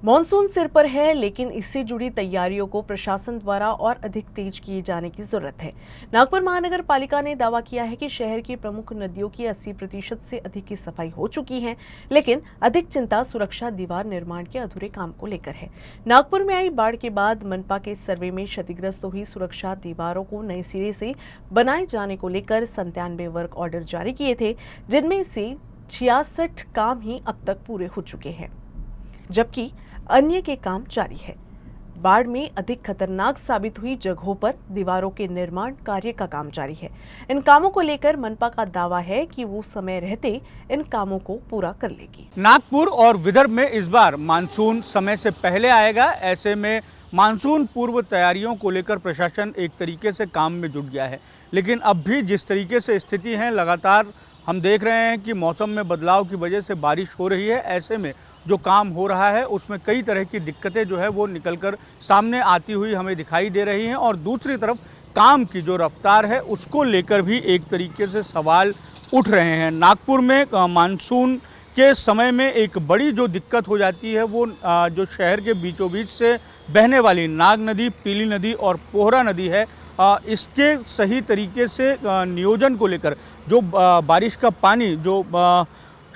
Monsoon सिर पर है, लेकिन इससे जुड़ी तैयारियों को प्रशासन द्वारा और अधिक तेज किए जाने की जरूरत है। नागपुर महानगर पालिका ने दावा किया है कि शहर की प्रमुख नदियों की 80% से अधिक की सफाई हो चुकी है, लेकिन अधिक चिंता सुरक्षा दीवार निर्माण के अधूरे काम को लेकर है। नागपुर में आई बाढ़ के बाद मनपा के सर्वे में क्षतिग्रस्त हुई सुरक्षा दीवारों को नए सिरे से बनाए जाने को लेकर 97 वर्क ऑर्डर जारी किए थे, जिनमें से 66 काम ही अब तक पूरे हो चुके हैं, जबकि अन्य के काम जारी है। बाढ़ में अधिक खतरनाक साबित हुई जगहों पर दीवारों के निर्माण कार्य का काम जारी है। इन कामों को लेकर मनपा का दावा है कि वो समय रहते इन कामों को पूरा कर लेगी। नागपुर और विदर्भ में इस बार मानसून समय से पहले आएगा। ऐसे में मानसून पूर्व तैयारियों को लेकर प्रशासन एक तरीके से काम में जुट गया है, लेकिन अब भी जिस तरीके से स्थिति है, लगातार हम देख रहे हैं कि मौसम में बदलाव की वजह से बारिश हो रही है। ऐसे में जो काम हो रहा है उसमें कई तरह की दिक्कतें जो है वो निकलकर सामने आती हुई हमें दिखाई दे रही हैं, और दूसरी तरफ काम की जो रफ्तार है उसको लेकर भी एक तरीके से सवाल उठ रहे हैं। नागपुर में मानसून के समय में एक बड़ी जो दिक्कत हो जाती है वो जो शहर के बीचों बीच से बहने वाली नाग नदी, पीली नदी और पोहरा नदी है, इसके सही तरीके से नियोजन को लेकर जो बारिश का पानी जो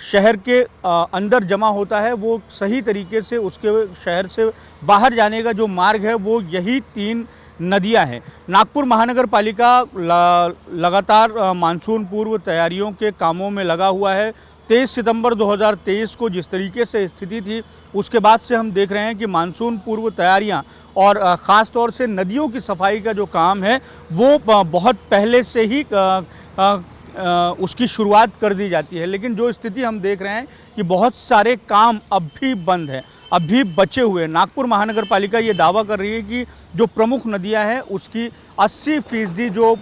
शहर के अंदर जमा होता है वो सही तरीके से उसके शहर से बाहर जाने का जो मार्ग है वो यही 3 नदियां हैं। नागपुर महानगर पालिका लगातार मानसून पूर्व तैयारियों के कामों में लगा हुआ है। 23 सितंबर 2023 को जिस तरीके से स्थिति थी उसके बाद से हम देख रहे हैं कि मानसून पूर्व तैयारियां और ख़ास तौर से नदियों की सफाई का जो काम है वो बहुत पहले से ही उसकी शुरुआत कर दी जाती है। लेकिन जो स्थिति हम देख रहे हैं कि बहुत सारे काम अब भी बंद हैं, अब भी बचे हुए। नागपुर महानगर पालिका ये दावा कर रही है कि जो प्रमुख नदियां हैं उसकी 80% जो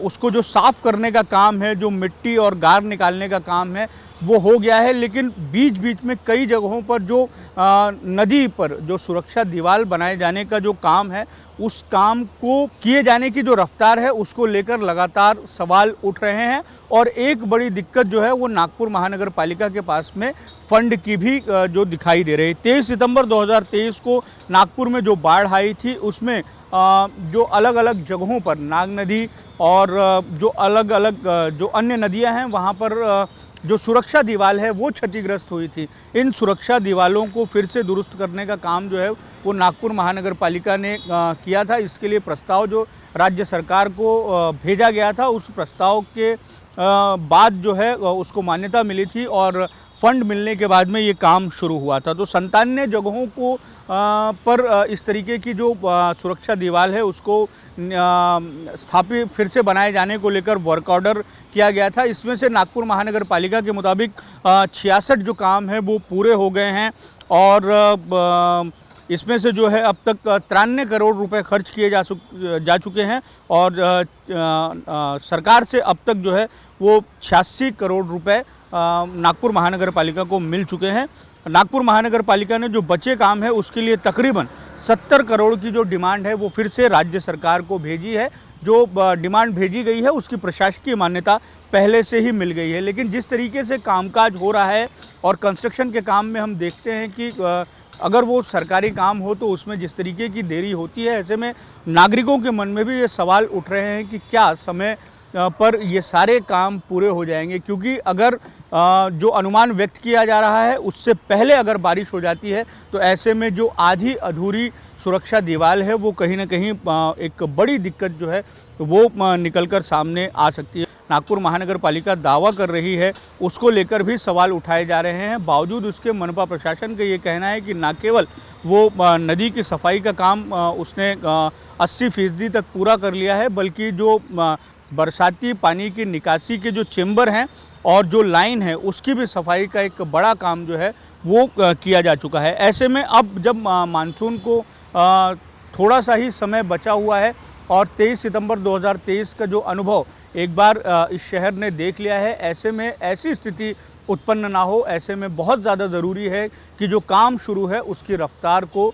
उसको जो साफ़ करने का काम है, जो मिट्टी और गार निकालने का काम है वो हो गया है, लेकिन बीच बीच में कई जगहों पर जो नदी पर जो सुरक्षा दीवार बनाए जाने का जो काम है उस काम को किए जाने की जो रफ्तार है उसको लेकर लगातार सवाल उठ रहे हैं। और एक बड़ी दिक्कत जो है वो नागपुर महानगर पालिका के पास में फंड की भी जो दिखाई दे रही है। 23 सितंबर 2023 को नागपुर में जो बाढ़ आई थी उसमें जो अलग अलग जगहों पर नाग नदी और जो अलग अलग जो अन्य नदियां हैं वहाँ पर जो सुरक्षा दीवार है वो क्षतिग्रस्त हुई थी। इन सुरक्षा दीवारों को फिर से दुरुस्त करने का काम जो है वो नागपुर महानगर पालिका ने किया था। इसके लिए प्रस्ताव जो राज्य सरकार को भेजा गया था, उस प्रस्ताव के बाद जो है उसको मान्यता मिली थी और फंड मिलने के बाद में ये काम शुरू हुआ था। तो 97 जगहों को पर इस तरीके की जो सुरक्षा दीवार है उसको स्थापित फिर से बनाए जाने को लेकर वर्क ऑर्डर किया गया था। इसमें से नागपुर महानगर पालिका के मुताबिक 66 जो काम है वो पूरे हो गए हैं, और इसमें से जो है अब तक 93 करोड़ रुपए खर्च किए जा चुके हैं, और सरकार से अब तक जो है वो 86 करोड़ रुपए नागपुर महानगर पालिका को मिल चुके हैं। नागपुर महानगर पालिका ने जो बचे काम है उसके लिए तकरीबन 70 करोड़ की जो डिमांड है वो फिर से राज्य सरकार को भेजी है। जो डिमांड भेजी गई है उसकी प्रशासकीय मान्यता पहले से ही मिल गई है, लेकिन जिस तरीके से कामकाज हो रहा है और कंस्ट्रक्शन के काम में हम देखते हैं कि अगर वो सरकारी काम हो तो उसमें जिस तरीके की देरी होती है, ऐसे में नागरिकों के मन में भी ये सवाल उठ रहे हैं कि क्या समय पर ये सारे काम पूरे हो जाएंगे, क्योंकि अगर जो अनुमान व्यक्त किया जा रहा है उससे पहले अगर बारिश हो जाती है तो ऐसे में जो आधी अधूरी सुरक्षा दीवार है वो कहीं ना कहीं एक बड़ी दिक्कत जो है वो निकलकर सामने आ सकती है। नागपुर महानगर पालिका दावा कर रही है उसको लेकर भी सवाल उठाए जा रहे हैं। बावजूद उसके मनपा प्रशासन का ये कहना है कि न केवल वो नदी की सफाई का काम उसने 80% तक पूरा कर लिया है, बल्कि जो बरसाती पानी की निकासी के जो चेंबर हैं और जो लाइन है उसकी भी सफाई का एक बड़ा काम जो है वो किया जा चुका है। ऐसे में अब जब मानसून को थोड़ा सा ही समय बचा हुआ है और 23 सितंबर 2023 का जो अनुभव एक बार इस शहर ने देख लिया है, ऐसे में ऐसी स्थिति उत्पन्न ना हो, ऐसे में बहुत ज़्यादा ज़रूरी है कि जो काम शुरू है उसकी रफ्तार को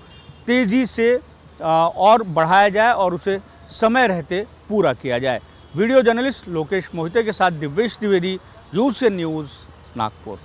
तेज़ी से और बढ़ाया जाए और उसे समय रहते पूरा किया जाए। वीडियो जर्नलिस्ट लोकेश मोहिते के साथ दिव्येश द्विवेदी, यूसीएन न्यूज़, नागपुर।